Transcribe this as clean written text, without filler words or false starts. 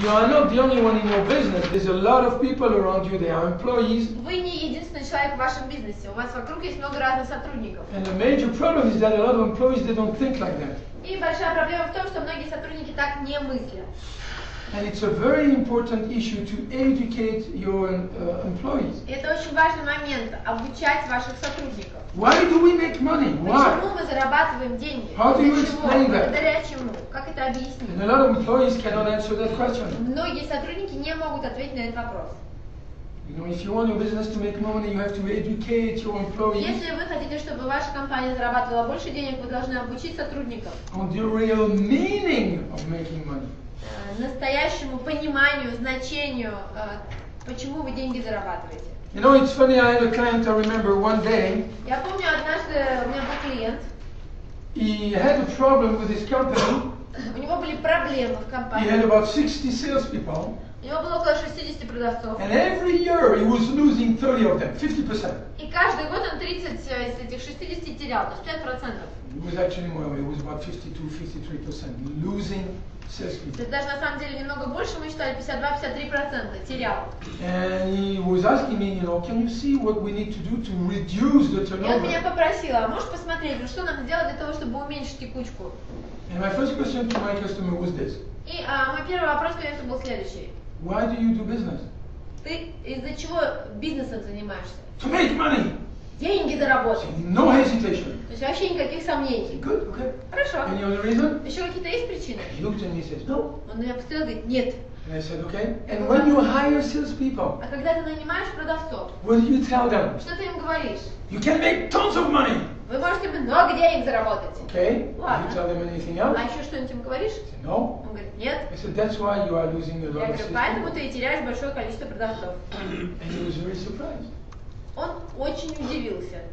You are not the only one in your business. There's a lot of people around you. They are employees. Вы не единственный человек в вашем бизнесе. У вас вокруг есть много разных сотрудников. And the major problem is that a lot of employees, they don't think like that. И большая проблема в том, что многие сотрудники так не мыслят. And it's a very important issue to educate your employees. Это очень важный момент – обучать ваших сотрудников. Why do we make money? Why? Почему мы зарабатываем деньги? How do you Для чего? explain that? Благодаря чему? Как это объяснить? And a lot of employees cannot answer that question. Многие сотрудники не могут ответить на этот вопрос. You know, if you want your business to make more money, you have to educate your employees Если вы хотите, чтобы ваша компания зарабатывала больше денег, вы должны обучить сотрудников on the real meaning of making money. настоящему пониманию, значению, почему вы деньги зарабатываете. You know, it's funny, I had a client, I remember one day, Я помню, однажды у меня был клиент, he had a problem with his company. у него были проблемы в He компании, had about 60 salespeople, у него было около 60 продавцов, and every year he was losing 30 of them, 50%. и каждый год он 30 из этих 60 терял, то есть 5%. It was actually more, it was about 52, 53% losing salespeople. То есть даже на самом деле немного больше, мы считали 52-53% терял. And he was asking me, you know, can you see what we need to do to reduce the И он меня turnover? попросил, а можешь посмотреть, ну что нам сделать для того, чтобы уменьшить текучку? And my first question to my customer was this: И мой первый вопрос, конечно, был следующий. why do you do business? Ты из-за чего бизнесом занимаешься? To make money. Деньги заработать. No hesitation. То есть вообще никаких сомнений. Good, okay. Хорошо. Any other reason? Еще какие-то есть причины? He looked at me and says, no. Он на меня посмотрел и говорит, нет. And I said, okay. And when you hire salespeople, А когда ты нанимаешь продавцов, what do you tell them? что ты им говоришь? You can make tons of money. Вы можете много денег заработать. Okay. Ладно. You tell them anything else? А еще что-нибудь им говоришь? I said, no. Он говорит, нет. I said, that's why you are losing a Я lot of говорю, поэтому salespeople. ты и теряешь большое количество продавцов. And he was very surprised. Он очень удивился.